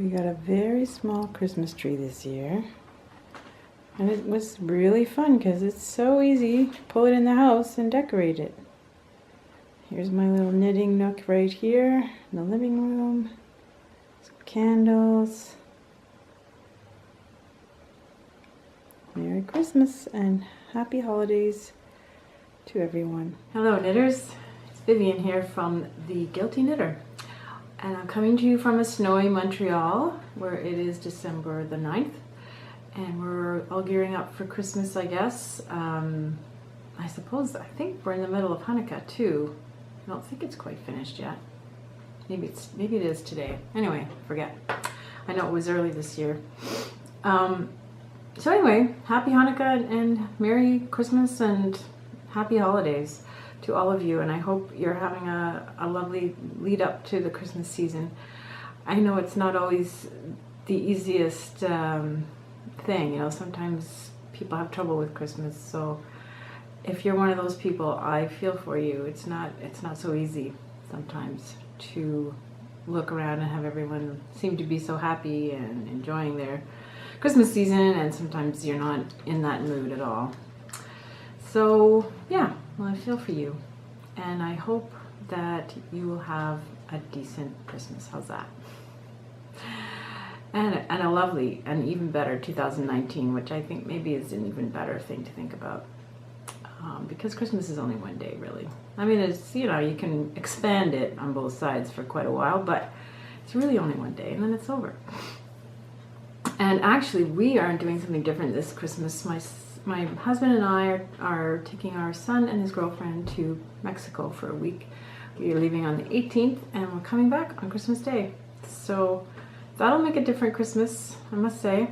We got a very small Christmas tree this year, and it was really fun because it's so easy to pull it in the house and decorate it. Here's my little knitting nook right here in the living room. Some candles. Merry Christmas and happy holidays to everyone. Hello knitters, it's Vivian here from The Guilty Knitter. And I'm coming to you from a snowy Montreal where it is December the 9th. And we're all gearing up for Christmas, I guess. I think we're in the middle of Hanukkah too. I don't think it's quite finished yet. Maybe it is today. Anyway, forget. I know it was early this year. So anyway, happy Hanukkah and Merry Christmas and happy holidays to all of you, and I hope you're having a lovely lead up to the Christmas season. I know it's not always the easiest thing, sometimes people have trouble with Christmas, so if you're one of those people, I feel for you. It's not so easy sometimes to look around and have everyone seem to be so happy and enjoying their Christmas season, and sometimes you're not in that mood at all. So yeah, well, I feel for you, and I hope that you will have a decent Christmas. How's that? And a lovely and even better 2019, which I think maybe is an even better thing to think about, because Christmas is only one day, really. I mean, it's you can expand it on both sides for quite a while, but it's really only one day, and then it's over. And actually, we are doing something different this Christmas. My husband and I are taking our son and his girlfriend to Mexico for a week. We are leaving on the 18th and we're coming back on Christmas Day. So that'll make a different Christmas, I must say.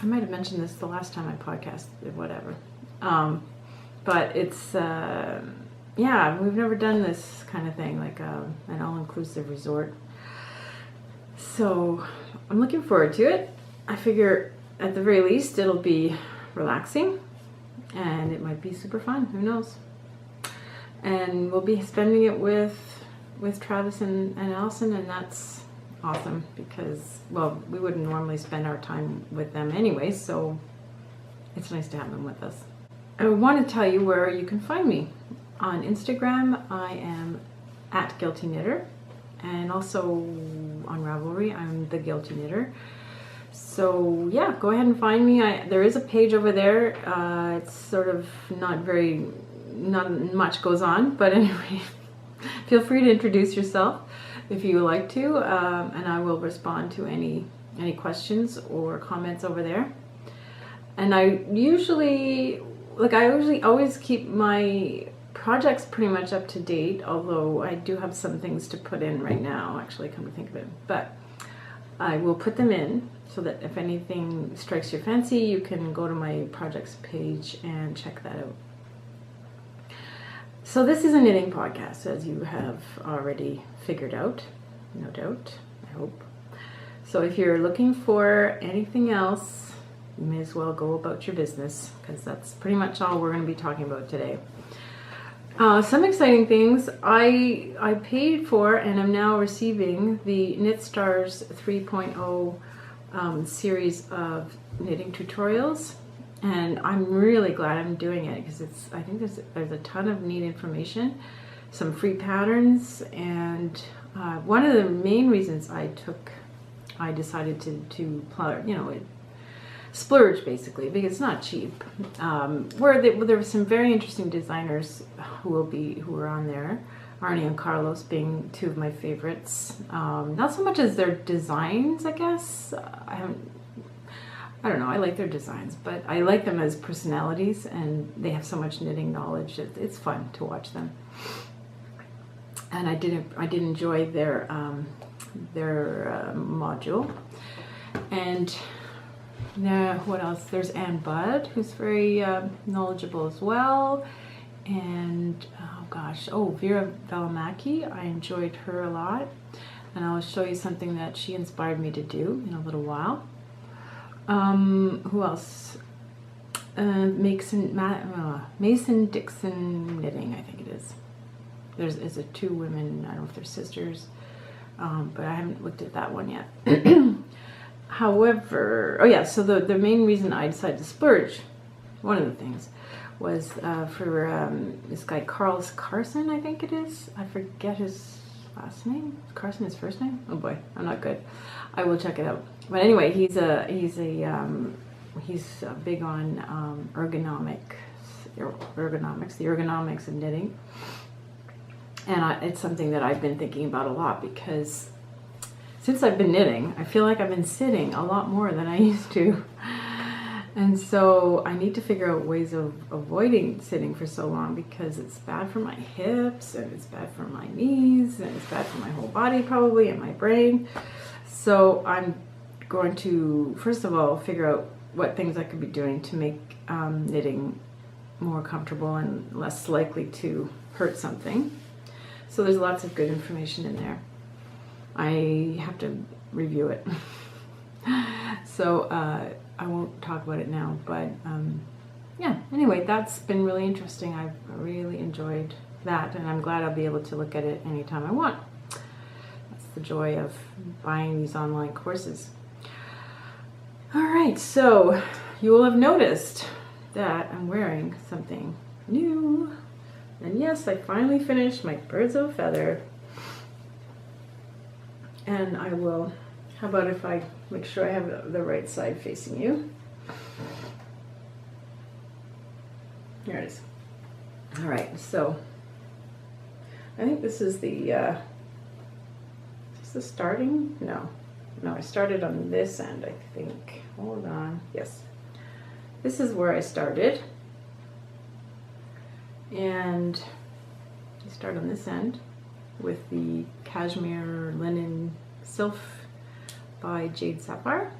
I might have mentioned this the last time I podcasted, whatever. But it's, we've never done this kind of thing, like an all-inclusive resort. So I'm looking forward to it. I figure at the very least it'll be relaxing, and it might be super fun, who knows. And we'll be spending it with Travis and Allison, and that's awesome because, well, we wouldn't normally spend our time with them anyway, so it's nice to have them with us. I want to tell you where you can find me. On Instagram, I am at Guilty Knitter, and also on Ravelry, I'm The Guilty Knitter. So yeah, go ahead and find me. There is a page over there. It's sort of not much goes on, but anyway, feel free to introduce yourself if you would like to, and I will respond to any questions or comments over there. And I usually always keep my projects pretty much up to date, although I do have some things to put in right now, actually, come to think of it. But I will put them in so that if anything strikes your fancy, you can go to my projects page and check that out. So this is a knitting podcast, as you have already figured out, no doubt, I hope. So if you're looking for anything else, you may as well go about your business, because that's pretty much all we're going to be talking about today. Some exciting things. I paid for and am now receiving the Knit Stars 3.0 series of knitting tutorials, and I'm really glad I'm doing it because I think there's a ton of neat information, some free patterns, and one of the main reasons I decided to splurge, basically, because it's not cheap. There were some very interesting designers who are on there. Arnie and Carlos being two of my favorites. Not so much as their designs, I guess. I don't know. I like their designs, but I like them as personalities, and they have so much knitting knowledge. It's fun to watch them. And I did enjoy their module. And what else? There's Ann Budd, who's very knowledgeable as well, and Vera Valimaki. I enjoyed her a lot, and I'll show you something that she inspired me to do in a little while. Who else? Mason Dixon Knitting, I think it is. It's two women. I don't know if they're sisters. but I haven't looked at that one yet. However, oh yeah, so the main reason I decided to splurge, one of the things, was for this guy Carlos Carson, I think it is. I forget his last name. Is Carson his first name? Oh boy, I'm not good. I will check it out. But anyway, he's big on ergonomics, the ergonomics of knitting, and it's something that I've been thinking about a lot, because since I've been knitting, I feel like I've been sitting a lot more than I used to. And so I need to figure out ways of avoiding sitting for so long, because it's bad for my hips and it's bad for my knees and it's bad for my whole body probably, and my brain. So I'm going to, first of all, figure out what things I could be doing to make knitting more comfortable and less likely to hurt something. So there's lots of good information in there. I have to review it. So I won't talk about it now, but yeah, anyway, that's been really interesting. I've really enjoyed that, and I'm glad I'll be able to look at it anytime I want. That's the joy of buying these online courses. All right, so you will have noticed that I'm wearing something new. And yes, I finally finished my birds of a feather. And I will, how about if I make sure I have the right side facing you? Here it is. All right, so I think this is the, is this the starting? No, I started on this end, I think. Hold on, yes. This is where I started. And you start on this end with the Cashmere Linen Sylph by Jade Sapphire,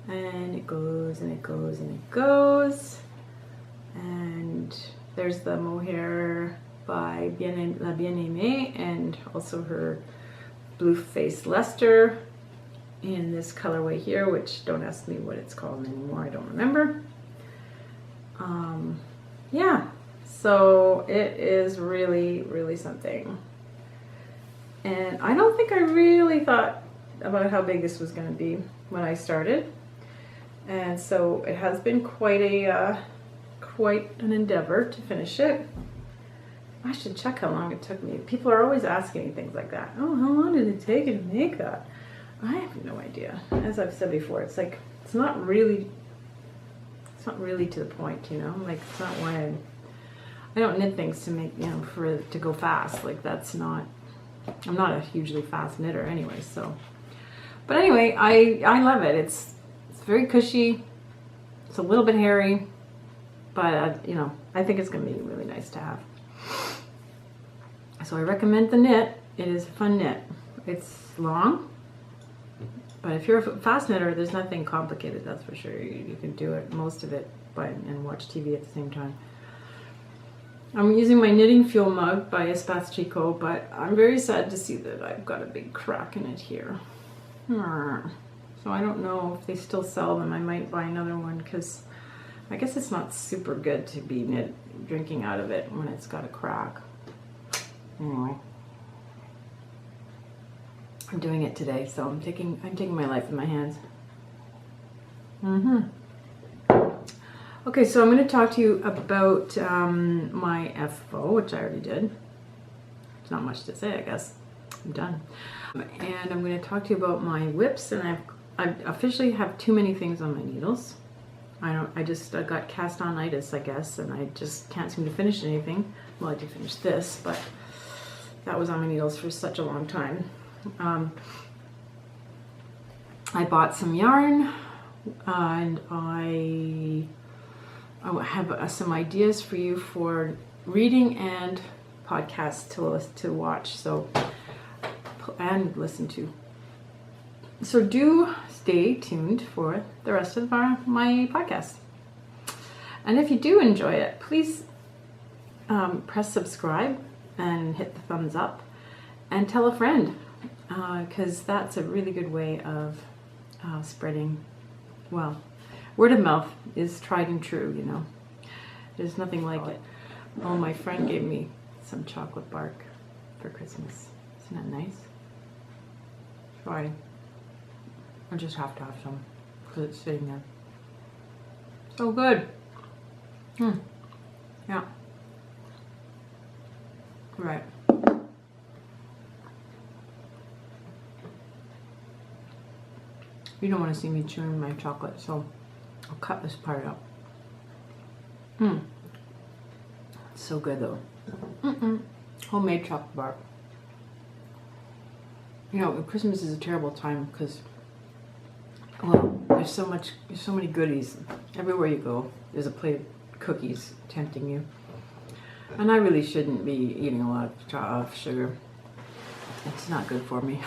and it goes and it goes and it goes, and there's the Mohair by La Bien-Aimée, and also her Blue Face Leicester in this colorway here, which don't ask me what it's called anymore, I don't remember. Yeah, so it is really, really something. And I don't think I really thought about how big this was going to be when I started. And so it has been quite an endeavor to finish it. I should check how long it took me. People are always asking me things like that. Oh, how long did it take you to make that? I have no idea. As I've said before, it's like, it's not really to the point, you know? Like, it's not why I don't knit things to make, you know, for it to go fast. Like, that's not, I'm not a hugely fast knitter anyway, so. But anyway, I love it. It's very cushy. It's a little bit hairy, but you know, I think it's going to be really nice to have. So I recommend the knit. It is a fun knit. It's long, but if you're a fast knitter, there's nothing complicated, that's for sure. You can do it, most of it, and watch TV at the same time. I'm using my Knitting Fuel mug by Espace Tricot, but I'm very sad to see that I've got a big crack in it here. So I don't know if they still sell them. I might buy another one, because I guess it's not super good to be drinking out of it when it's got a crack. Anyway, I'm doing it today, so I'm taking my life in my hands. Okay, so I'm going to talk to you about my FO, which I already did. There's not much to say, I guess. I'm done. And I'm going to talk to you about my whips, and I officially have too many things on my needles. I just got cast-on-itis, I guess, and I just can't seem to finish anything. Well, I did finish this, but that was on my needles for such a long time. I bought some yarn, and I have some ideas for you for reading and podcasts to watch, so and listen to. So do stay tuned for the rest of my podcast. And if you do enjoy it, please press subscribe and hit the thumbs up and tell a friend, because that's a really good way of spreading, well, word of mouth is tried and true, you know. There's nothing like it. Oh, my friend gave me some chocolate bark for Christmas. Isn't that nice? So I just have to have some because it's sitting there. So good. Yeah. Right. You don't want to see me chewing my chocolate, so I'll cut this part out. It's so good though. Homemade chocolate bar. You know, Christmas is a terrible time because, well, there's so many goodies. Everywhere you go, there's a plate of cookies tempting you. And I really shouldn't be eating a lot of sugar. It's not good for me.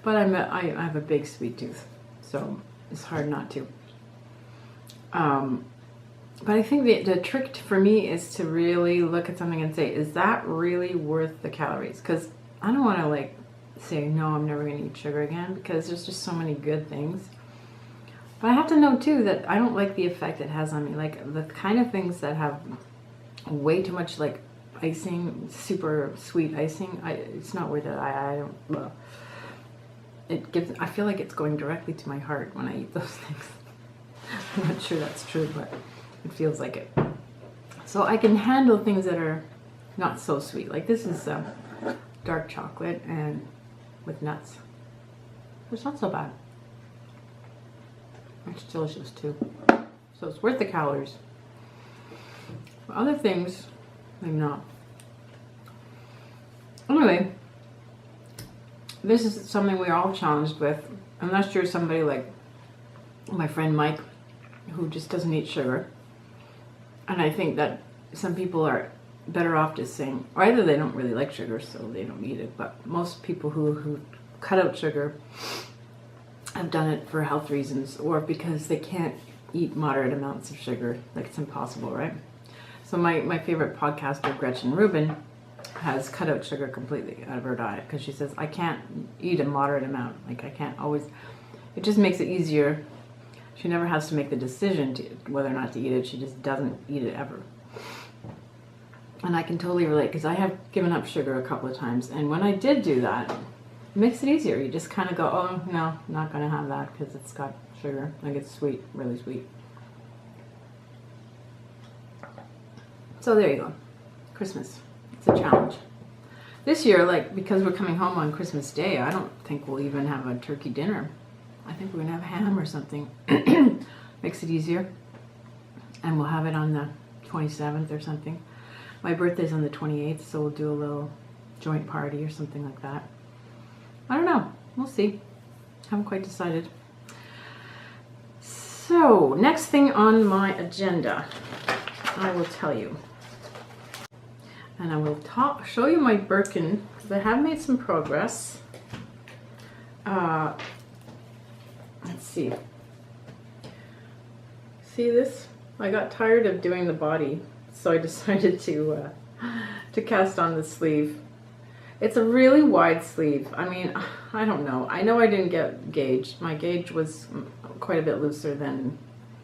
But I have a big sweet tooth, so it's hard not to. But I think the trick for me is to really look at something and say, is that really worth the calories? Because I don't want to like say, no, I'm never going to eat sugar again, because there's just so many good things. But I have to know too that I don't like the effect it has on me. Like the kind of things that have way too much like icing, super sweet icing, it's not worth it. I don't. Well, I feel like it's going directly to my heart when I eat those things. I'm not sure that's true, but it feels like it. So I can handle things that are not so sweet. Like this is dark chocolate and with nuts. It's not so bad. It's delicious too. So it's worth the calories. Other things, maybe not. Anyway, this is something we're all challenged with, unless you're somebody like my friend Mike, who just doesn't eat sugar. And I think that some people are better off just saying, or either they don't really like sugar, so they don't eat it, but most people who cut out sugar have done it for health reasons, or because they can't eat moderate amounts of sugar. Like it's impossible, right? So my favorite podcaster, Gretchen Rubin, has cut out sugar completely out of her diet because she says, I can't eat a moderate amount. Like I can't always, it just makes it easier. She never has to make the decision to whether or not to eat it. She just doesn't eat it ever. And I can totally relate because I have given up sugar a couple of times. And when I did do that, it makes it easier. You just kind of go, oh, no, I'm not going to have that because it's got sugar. Like it's sweet, really sweet. So there you go. Christmas. It's a challenge. This year, like, because we're coming home on Christmas Day, I don't think we'll even have a turkey dinner. I think we're going to have ham or something. Makes it easier. And we'll have it on the 27th or something. My birthday's on the 28th, so we'll do a little joint party or something like that. I don't know. We'll see. Haven't quite decided. So, next thing on my agenda, I will tell you. And I will show you my Birkin, because I have made some progress. Let's see. See this? I got tired of doing the body, so I decided to cast on the sleeve. It's a really wide sleeve. I mean, I don't know. I know I didn't get gauged. My gauge was quite a bit looser than,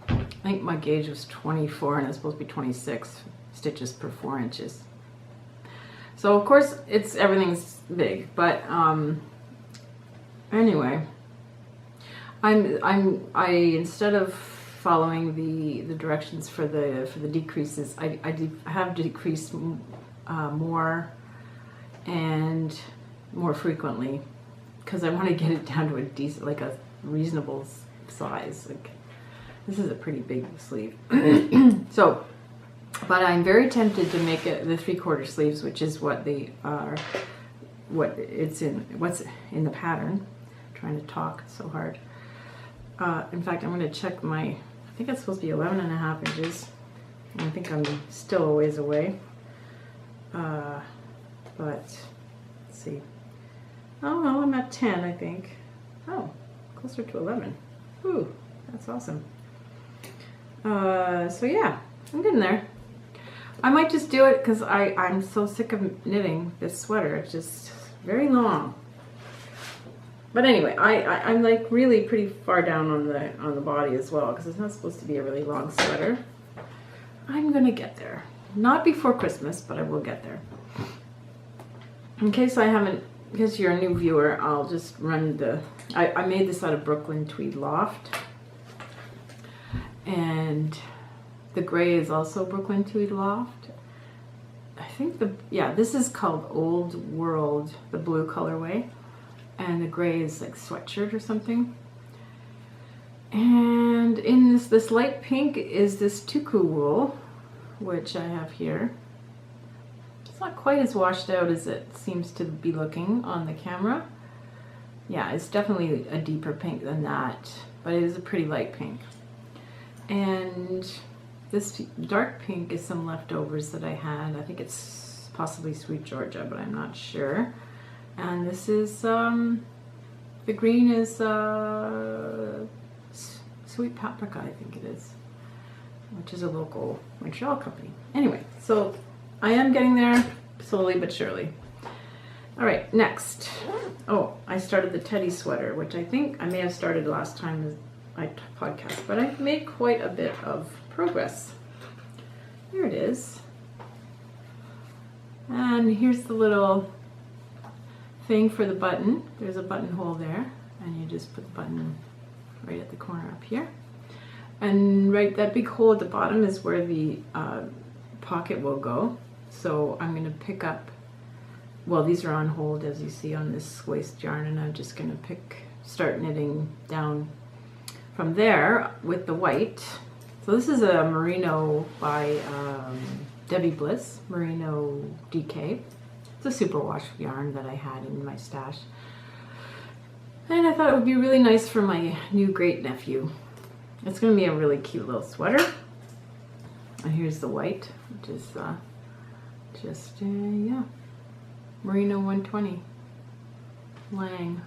I think my gauge was 24 and it's supposed to be 26 stitches per 4 inches. So of course everything's big, but anyway, I instead of following the directions for the decreases, I have decreased more and more frequently because I want to get it down to a decent, like a reasonable size. Like this is a pretty big sleeve. So, but I'm very tempted to make it the 3/4 sleeves, which is what they are, what's in the pattern. I'm trying to talk so hard. In fact, I'm going to check I think it's supposed to be 11.5 inches. I think I'm still a ways away. But let's see. Oh no, I'm at 10, I think. Oh, closer to 11. Ooh, that's awesome. So yeah, I'm getting there. I might just do it because I'm so sick of knitting this sweater. It's just very long. But anyway, I'm like really pretty far down on the body as well because it's not supposed to be a really long sweater. I'm gonna get there. Not before Christmas, but I will get there. In case I haven't because you're a new viewer, I'll just run I made this out of Brooklyn Tweed Loft. And the gray is also Brooklyn Tweed Loft. I think this is called Old World, the blue colorway. And the gray is like sweatshirt or something. And in this light pink is this tuku wool, which I have here. It's not quite as washed out as it seems to be looking on the camera. Yeah, it's definitely a deeper pink than that, but it is a pretty light pink. And this dark pink is some leftovers that I had. I think it's possibly Sweet Georgia, but I'm not sure. And this is, the green is Sweet Paprika, I think it is, which is a local Montreal company. Anyway, so I am getting there slowly but surely. All right, next. Oh, I started the teddy sweater, which I think I may have started last time I podcast, but I've made quite a bit of progress. Here it is. And here's the little thing for the button. There's a buttonhole there, and you just put the button right at the corner up here. And right, that big hole at the bottom is where the pocket will go. So I'm gonna pick up, well, these are on hold as you see on this waist yarn, and I'm just gonna start knitting down from there with the white. So this is a merino by Debbie Bliss, merino DK. It's a superwash yarn that I had in my stash. And I thought it would be really nice for my new great nephew. It's gonna be a really cute little sweater. And here's the white, which is yeah, merino 120 Lang.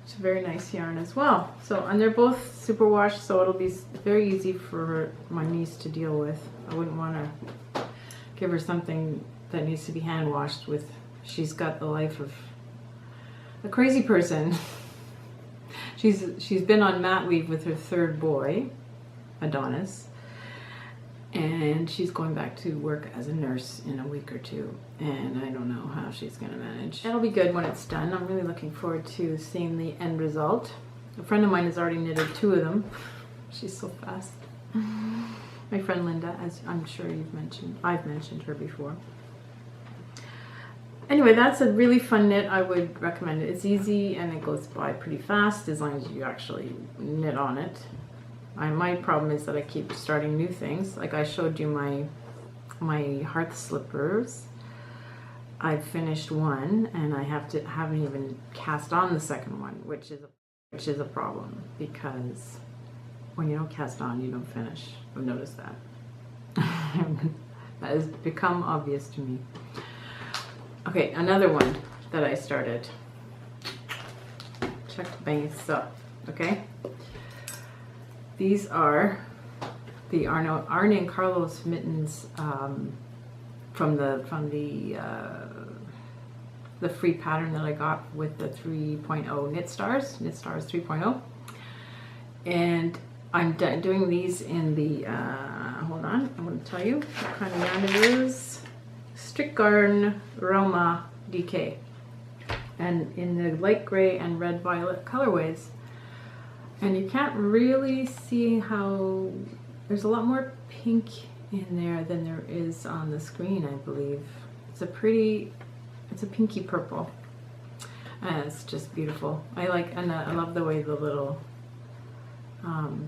It's a very nice yarn as well. So, and they're both superwash, so it'll be very easy for my niece to deal with. I wouldn't want to give her something that needs to be hand washed with. She's got the life of a crazy person. She's been on mat leave with her third boy, Adonis, and she's going back to work as a nurse in a week or two, and I don't know how she's gonna manage. That'll be good when it's done. I'm really looking forward to seeing the end result. A friend of mine has already knitted 2 of them. She's so fast. My friend Linda, as I'm sure I've mentioned her before. Anyway, that's a really fun knit. I would recommend it. It's easy and it goes by pretty fast as long as you actually knit on it. My problem is that I keep starting new things. Like I showed you my hearth slippers. I've finished one and I haven't even cast on the second one, which is a problem because when you don't cast on, you don't finish. I've noticed that. That has become obvious to me. Okay, another one that I started. Check the bangs up, okay? These are the Arne and Carlos Mittens from the free pattern that I got with the 3.0 Knit Stars 3.0. And I'm doing these in the, hold on, I'm going to tell you what kind of yarn it is. Strickgarn Roma DK, and in the light gray and red violet colorways. And you can't really see how there's a lot more pink in there than there is on the screen, I believe. It's a pinky purple, and it's just beautiful. I love the way the little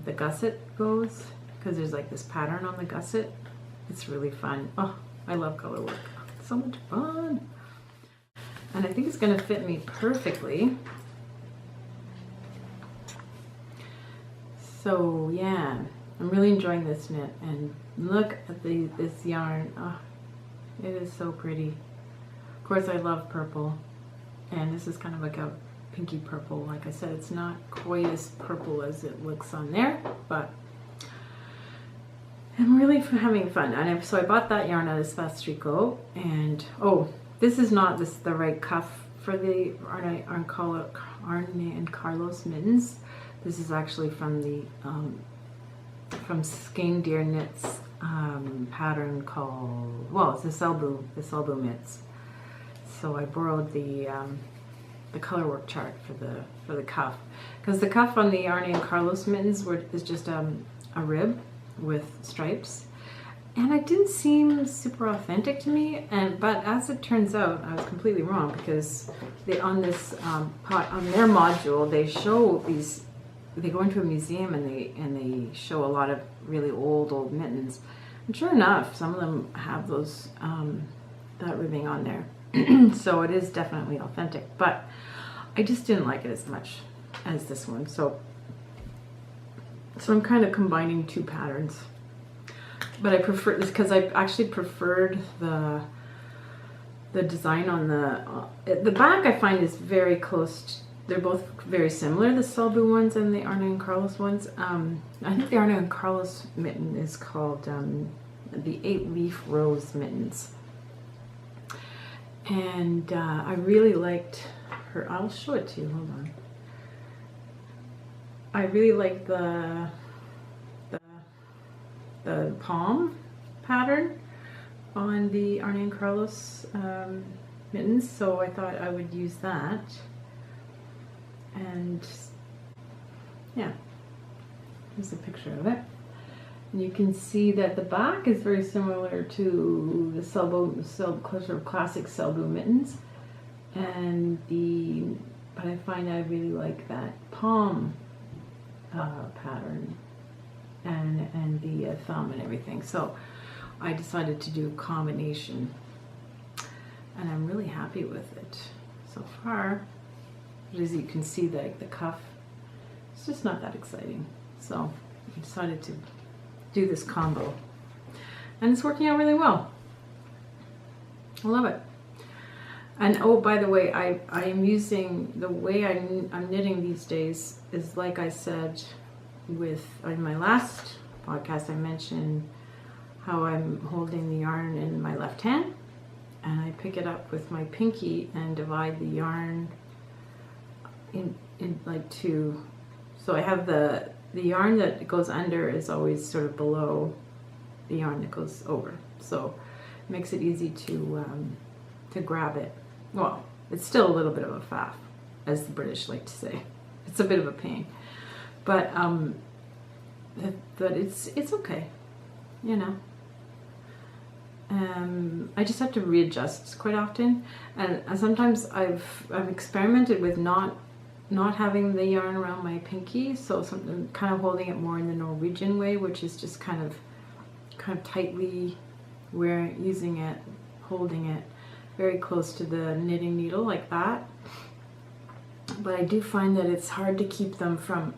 the gusset goes, because there's like this pattern on the gusset. It's really fun. Oh, I love color work. It's so much fun. And I think it's going to fit me perfectly. So yeah, I'm really enjoying this knit. And look at this yarn. Oh, it is so pretty. Of course, I love purple. And this is kind of like a pinky purple. Like I said, it's not quite as purple as it looks on there, but I'm really having fun. And so I bought that yarn at Espastrico, and oh, this is not the right cuff for the Arne and Carlos Mittens. This is actually from the from Skein Deer Knits pattern called, well, it's the Selbu Mitts. so I borrowed the color work chart for the cuff, because the cuff on the Arne and Carlos mittens is just a rib with stripes, and it didn't seem super authentic to me. But as it turns out, I was completely wrong, because on their module they show these. They go into a museum and they show a lot of really old mittens, and sure enough, some of them have those that ribbing on there. So it is definitely authentic, but I just didn't like it as much as this one. So I'm kind of combining two patterns, but I prefer this because I actually preferred the design on the back. I find is very close. They're both very similar, the Selbu ones and the Arne and Carlos ones. I think the Arne and Carlos mitten is called the 8-leaf rose mittens. And I really liked her. I'll show it to you, hold on. I really like the palm pattern on the Arne and Carlos mittens, so I thought I would use that. And yeah, here's a picture of it. And you can see that the back is very similar to the sort of classic Selbu mittens, but I find I really like that palm pattern and the thumb and everything. So I decided to do a combination, and I'm really happy with it so far. As you can see, the cuff, it's just not that exciting. So I decided to do this combo, and it's working out really well. I love it. And oh, by the way, I am using, the way I'm knitting these days is, like I said in my last podcast, I mentioned how I'm holding the yarn in my left hand, and I pick it up with my pinky and divide the yarn in like two. So I have the yarn that goes under is always sort of below the yarn that goes over, so it makes it easy to grab it. Well, it's still a little bit of a faff, as the British like to say. It's a bit of a pain, but it's okay, you know. I just have to readjust quite often, and sometimes I've experimented with not having the yarn around my pinky, so something kind of holding it more in the Norwegian way, which is just kind of tightly using it, holding it very close to the knitting needle like that. But I do find that it's hard to keep them from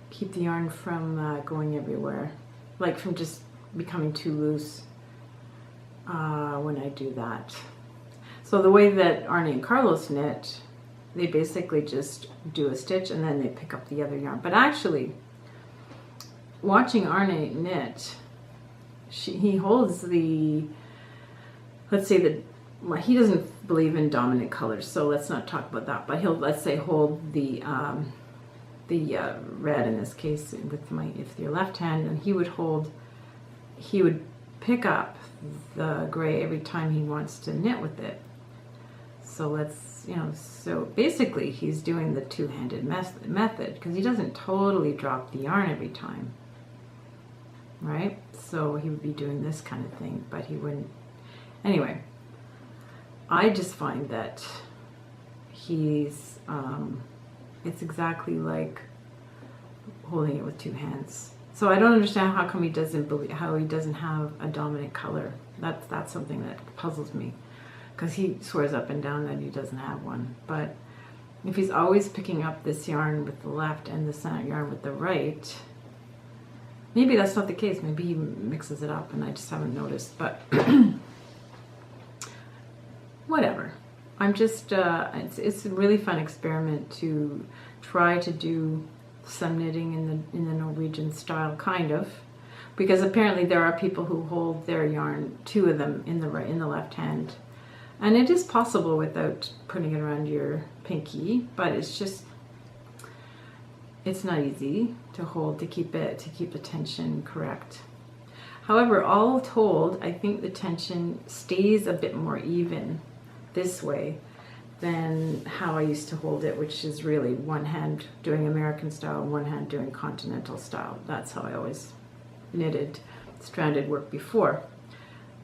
keep the yarn from going everywhere, like from just becoming too loose when I do that. So the way that Arne and Carlos knit, they basically just do a stitch and then they pick up the other yarn. But actually, watching Arne knit, he holds the, let's say well, he doesn't believe in dominant colors, so let's not talk about that. But he'll, let's say, hold the red in this case with your left hand, and he would pick up the gray every time he wants to knit with it. So so basically he's doing the two-handed method, because he doesn't totally drop the yarn every time, right? So he would be doing this kind of thing, but he wouldn't. Anyway, I just find that it's exactly like holding it with two hands. So I don't understand how come he doesn't have a dominant color. That's something that puzzles me, because he swears up and down that he doesn't have one. But if he's always picking up this yarn with the left and the center yarn with the right, maybe that's not the case. Maybe he mixes it up and I just haven't noticed. But whatever. I'm just, it's a really fun experiment to try to do some knitting in the Norwegian style, kind of, because apparently there are people who hold their yarn, two of them in the left hand, and it is possible without putting it around your pinky, but it's not easy to hold, to keep the tension correct. However, all told, I think the tension stays a bit more even this way than how I used to hold it, which is really one hand doing American style, one hand doing continental style. That's how I always knitted stranded work before.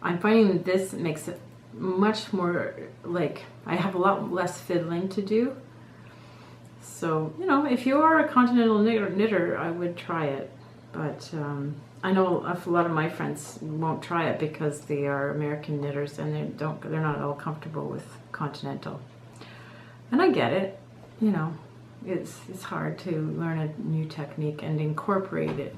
I'm finding that this makes it much more like I have a lot less fiddling to do. So, you know, if you are a continental knitter, I would try it. But I know a lot of my friends won't try it because they are American knitters and they're not at all comfortable with continental. And I get it, you know, it's hard to learn a new technique and incorporate it.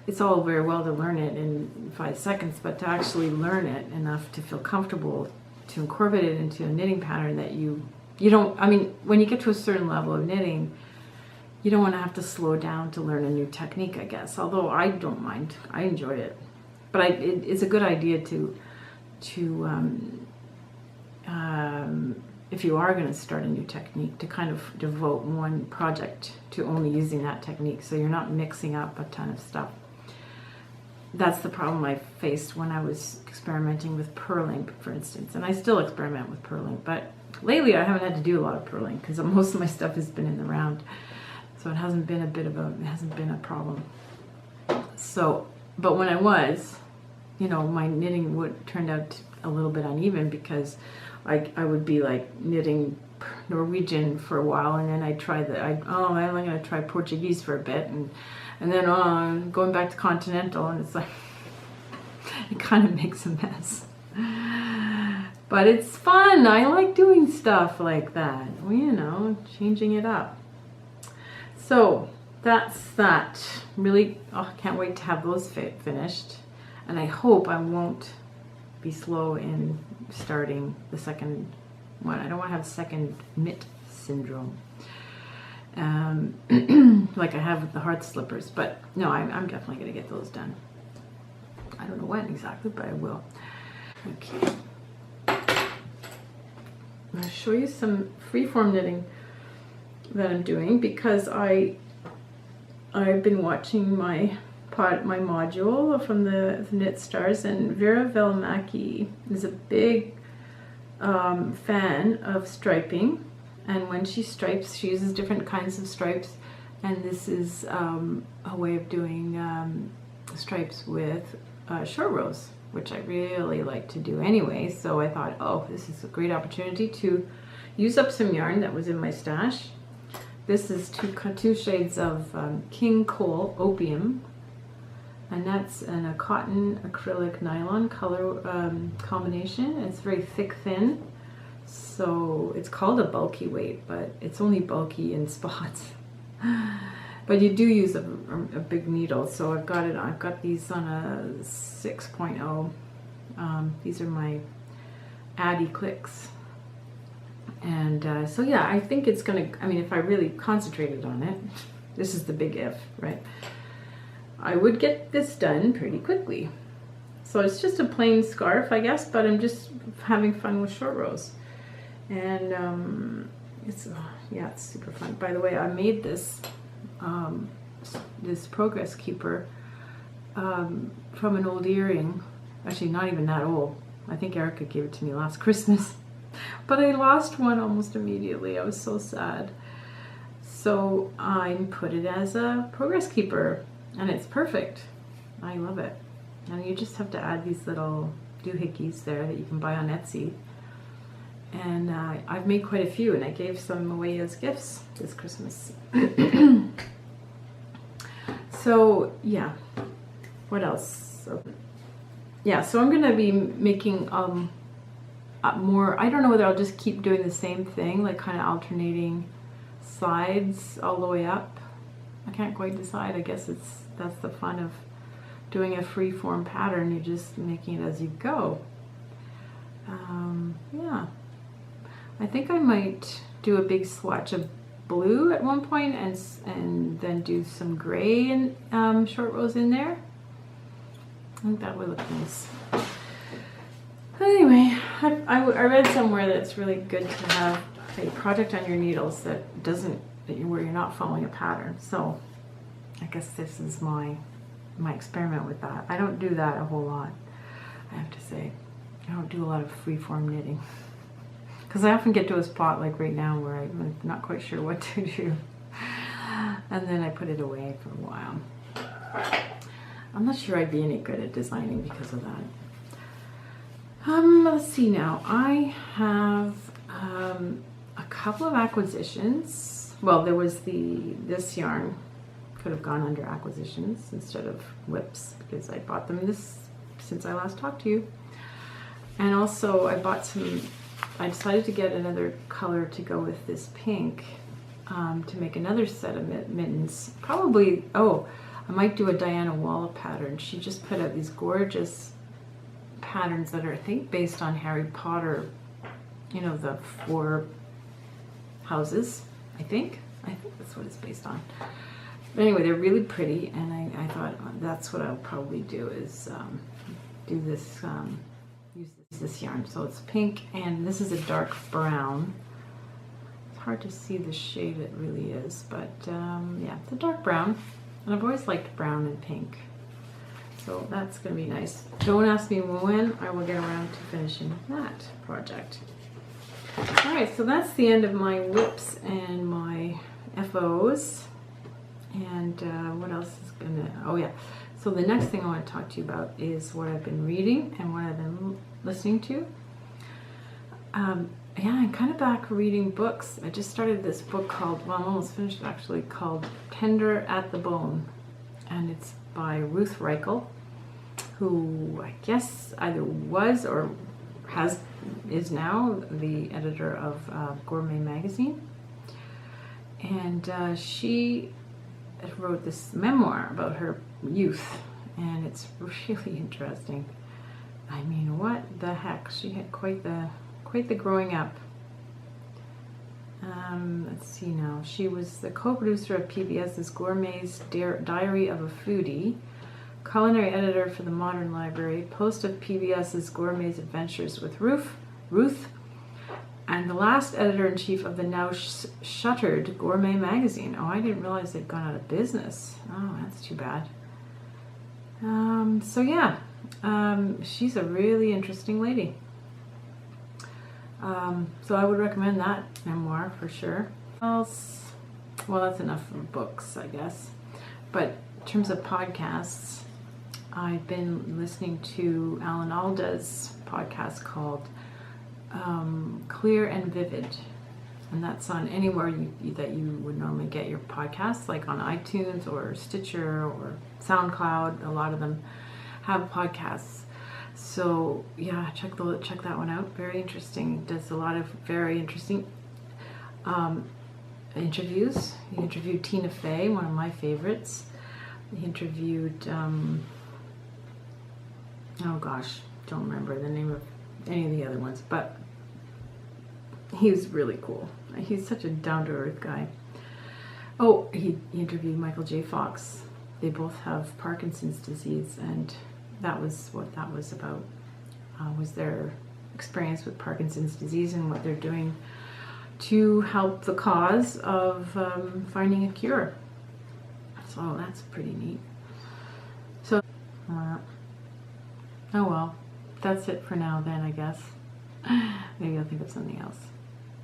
It's all very well to learn it in 5 seconds, but to actually learn it enough to feel comfortable to incorporate it into a knitting pattern that you don't, I mean, when you get to a certain level of knitting, you don't want to have to slow down to learn a new technique, I guess. Although I don't mind, I enjoyed it. But it's a good idea to if you are going to start a new technique, to kind of devote one project to only using that technique, so you're not mixing up a ton of stuff. That's the problem I faced when I was experimenting with purling, for instance, and I still experiment with purling, but lately I haven't had to do a lot of purling because most of my stuff has been in the round, so it hasn't been a problem. So, but when I was, you know, my knitting turned out a little bit uneven because I would be like knitting Norwegian for a while, and then I'm going to try Portuguese for a bit, and then I'm going back to continental, and it's like it kind of makes a mess. But it's fun. I like doing stuff like that. Well, you know, changing it up. So that's that. Really, I can't wait to have those finished, and I hope I won't be slow in starting the second one. I don't want to have second mitt syndrome, like I have with the hearth slippers. But no, I'm definitely going to get those done. I don't know when exactly, but I will. Okay. I'm going to show you some freeform knitting that I'm doing because I've been watching my module from the Knit Stars, and Vera Velmaki is a big fan of striping, and when she stripes, she uses different kinds of stripes, and this is a way of doing stripes with short rows, which I really like to do anyway. So I thought, oh, this is a great opportunity to use up some yarn that was in my stash. This is two shades of King Cole Opium, and that's in a cotton acrylic nylon color combination. It's very thick thin, so it's called a bulky weight, but it's only bulky in spots. But you do use a big needle, so I've got these on a 6.0. These are my Addy clicks, and so yeah, I think it's gonna, I mean, if I really concentrated on it, this is the big if, right? I would get this done pretty quickly. So it's just a plain scarf, I guess, but I'm just having fun with short rows. And it's super fun. By the way, I made this this progress keeper from an old earring. Actually, not even that old. I think Erica gave it to me last Christmas. But I lost one almost immediately. I was so sad. So I put it as a progress keeper. And it's perfect. I love it. And you just have to add these little doohickeys there that you can buy on Etsy. And I've made quite a few, and I gave some away as gifts this Christmas. So yeah, what else? So I'm gonna be making more. I don't know whether I'll just keep doing the same thing, like kind of alternating sides all the way up. I can't quite decide. I guess that's the fun of doing a free form pattern. You're just making it as you go. Yeah, I think I might do a big swatch of blue at one point, and then do some gray and short rows in there. I think that would look nice. Anyway, I read somewhere that it's really good to have a project on your needles where you're not following a pattern. So I guess this is my experiment with that. I don't do that a whole lot, I have to say. I don't do a lot of freeform knitting. because I often get to a spot like right now where I'm not quite sure what to do. And then I put it away for a while. I'm not sure I'd be any good at designing because of that. Let's see now. I have a couple of acquisitions. Well, there was this yarn could have gone under acquisitions instead of whips because I bought them since I last talked to you. And also I decided to get another color to go with this pink to make another set of mittens. Probably, I might do a Diana Walla pattern. She just put out these gorgeous patterns that are, I think, based on Harry Potter, you know, the 4 houses, I think that's what it's based on. But anyway, they're really pretty, and I thought that's what I'll probably do is do this, use this yarn. So it's pink, and this is a dark brown. It's hard to see the shade it really is, but yeah, it's a dark brown, and I've always liked brown and pink. So that's going to be nice. Don't ask me when I will get around to finishing that project. Alright, so that's the end of my whips and my FOs. And what else is going to... Oh yeah, so the next thing I want to talk to you about is what I've been reading and what I've been listening to. Yeah, I'm kind of back reading books. I just started this book called, well, I'm almost finished actually, called Tender at the Bone. And it's by Ruth Reichl, who I guess either was or is now the editor of Gourmet magazine. And she wrote this memoir about her youth, and it's really interesting. I mean, what the heck? She had quite the growing up. Let's see now. She was the co-producer of PBS's Gourmet's Diary of a Foodie, culinary editor for the Modern Library, host of PBS's Gourmet's Adventures with Ruth, and the last editor-in-chief of the now shuttered Gourmet magazine. Oh, I didn't realize they'd gone out of business. Oh, that's too bad. So yeah, she's a really interesting lady. So I would recommend that memoir for sure. Well, that's enough for books, I guess. But in terms of podcasts, I've been listening to Alan Alda's podcast called Clear and Vivid, and that's on anywhere that you would normally get your podcasts, like on iTunes or Stitcher or SoundCloud. A lot of them have podcasts. So yeah, check that one out. Very interesting. Does a lot of very interesting interviews. He interviewed Tina Fey, one of my favorites. He interviewed oh gosh, don't remember the name of any of the other ones, but he was really cool. He's such a down-to-earth guy. Oh, he interviewed Michael J. Fox. They both have Parkinson's disease, and that was what that was about, was their experience with Parkinson's disease and what they're doing to help the cause of finding a cure. So that's pretty neat. So, oh well, that's it for now then, I guess. Maybe I'll think of something else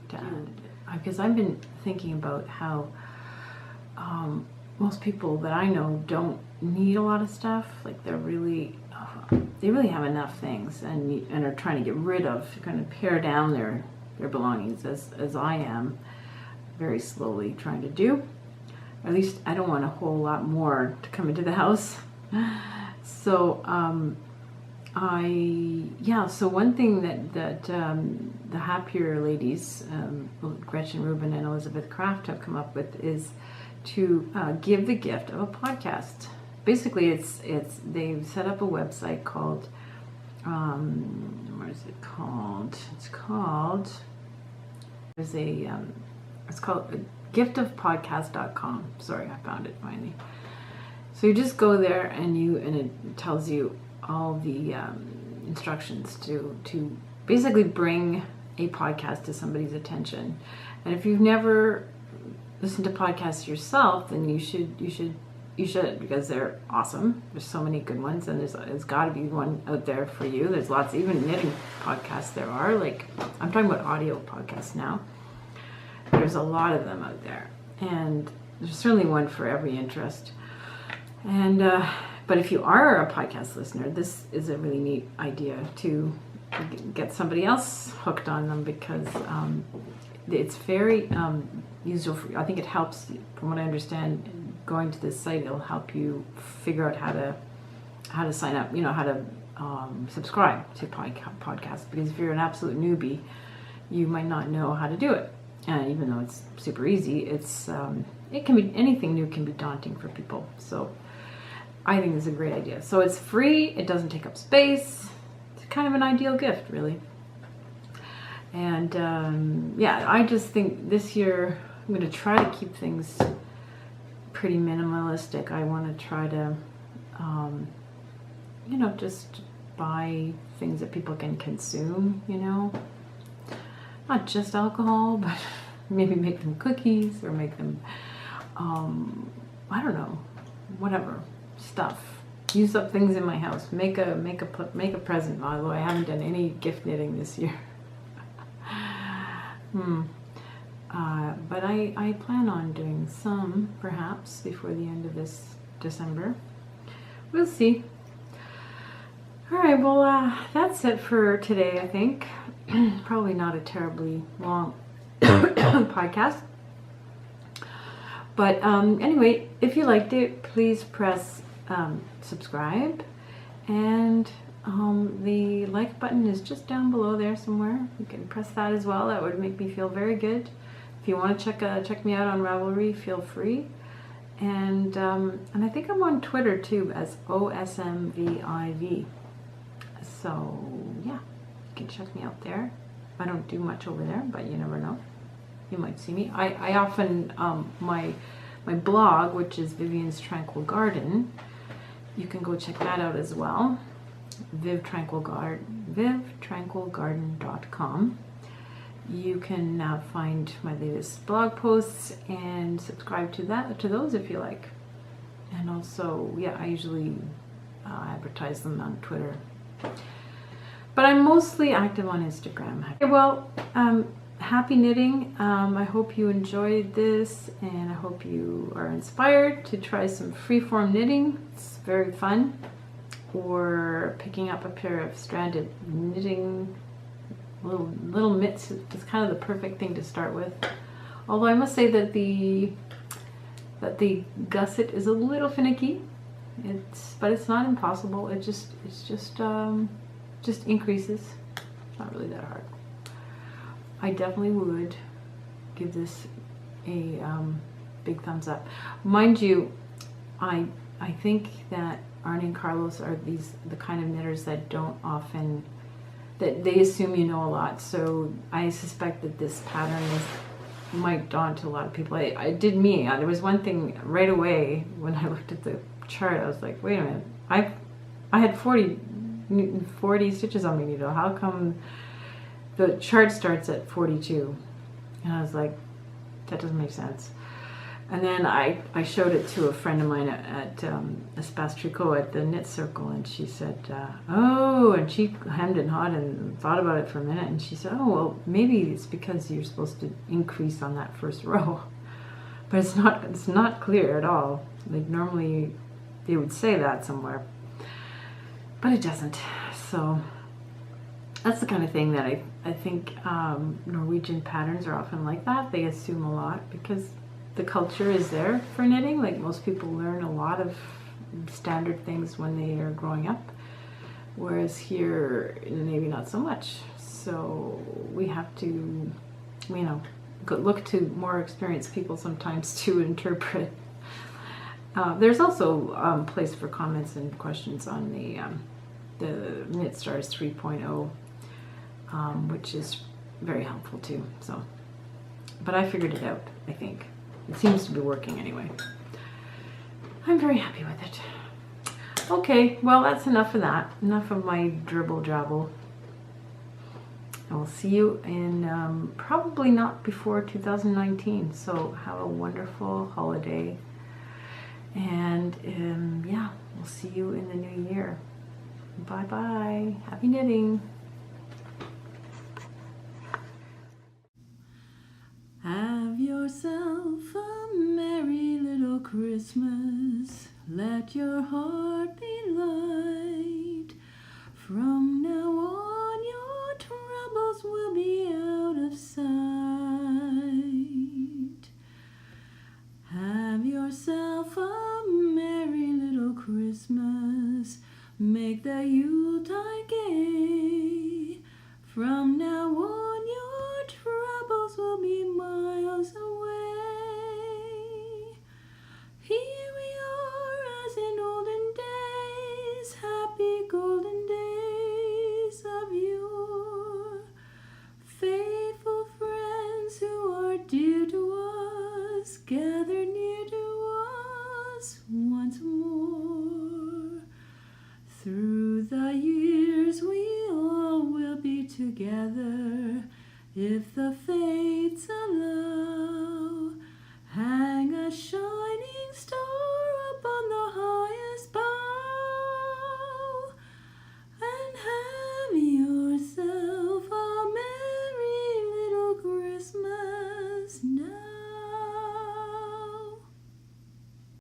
to add. Because I've been thinking about how most people that I know don't need a lot of stuff. Like they really have enough things and are trying to get rid of, kind of pare down their belongings as I am very slowly trying to do. At least I don't want a whole lot more to come into the house. So so one thing that the Happier ladies, Gretchen Rubin and Elizabeth Kraft, have come up with is to give the gift of a podcast. Basically, they've set up a website called what is it called? It's called giftofpodcast.com. Sorry, I found it finally. So you just go there and it tells you all the instructions to basically bring a podcast to somebody's attention. And if you've never listened to podcasts yourself, then you should you should, because they're awesome. There's so many good ones, and there's got to be one out there for you. There's lots, even knitting podcasts there are. Like, I'm talking about audio podcasts now. There's a lot of them out there, and there's certainly one for every interest. And but if you are a podcast listener, this is a really neat idea to get somebody else hooked on them, because it's very user free. I think it helps, from what I understand, going to this site, it'll help you figure out how to sign up, how to subscribe to podcasts, because if you're an absolute newbie, you might not know how to do it. And even though it's super easy, it can be, anything new can be daunting for people. So I think it's a great idea. So it's free, it doesn't take up space. It's kind of an ideal gift, really. And yeah, I just think this year I'm going to try to keep things pretty minimalistic. I want to try to, just buy things that people can consume, not just alcohol, but maybe make them cookies or make them, I don't know, whatever stuff. Use up things in my house. Make a present. Although I haven't done any gift knitting this year. But I plan on doing some, perhaps, before the end of this December. We'll see. All right, well, that's it for today, I think. Probably not a terribly long podcast. But anyway, if you liked it, please press subscribe. And the like button is just down below there somewhere. You can press that as well. That would make me feel very good. If you want to check me out on Ravelry, feel free. And I think I'm on Twitter too as OSMVIV. So yeah, you can check me out there. I don't do much over there, but you never know. You might see me. I often my blog, which is Vivian's Tranquil Garden, you can go check that out as well. vivtranquilgarden.com. You can find my latest blog posts and subscribe to those if you like. And also, yeah, I usually advertise them on Twitter. But I'm mostly active on Instagram. Well, happy knitting. I hope you enjoyed this, and I hope you are inspired to try some freeform knitting. It's very fun. Or picking up a pair of stranded knitting little mitts is kind of the perfect thing to start with. Although I must say that the gusset is a little finicky. But it's not impossible. It's just increases. It's not really that hard. I definitely would give this a big thumbs up. Mind you, I think that Arnie and Carlos are the kind of knitters that don't often, that they assume you know a lot. So I suspect that this pattern might daunt a lot of people. It did me. There was one thing right away when I looked at the chart. I was like, wait a minute. I had 40 stitches on my needle. How come the chart starts at 42? And I was like, that doesn't make sense. And then I showed it to a friend of mine at Espace Tricot at the Knit Circle, and she said, oh, and she hemmed and hawed and thought about it for a minute, and she said, oh, well, maybe it's because you're supposed to increase on that first row. But it's not clear at all. Like, normally they would say that somewhere, but it doesn't. So that's the kind of thing that I think Norwegian patterns are often like that. They assume a lot because the culture is there for knitting. Like, most people learn a lot of standard things when they are growing up, whereas here maybe not so much. So we have to, look to more experienced people sometimes to interpret. There's also place for comments and questions on the Knit Stars 3.0, which is very helpful too. So, but I figured it out, I think. It seems to be working anyway. I'm very happy with it. Okay, well, that's enough of that. Enough of my dribble drabble. I will see you in probably not before 2019. So have a wonderful holiday. And yeah, we'll see you in the new year. Bye-bye. Happy knitting. Have yourself a merry little Christmas. Let your heart be light. From now on, your troubles will be out of sight. Have yourself a merry little Christmas. Make the Yuletide gay. From now on, your troubles will be miles away. Here we are as in olden days, happy golden days of yore. Faithful friends who are dear to us, gather near to us once more. Through the years we all will be together, if the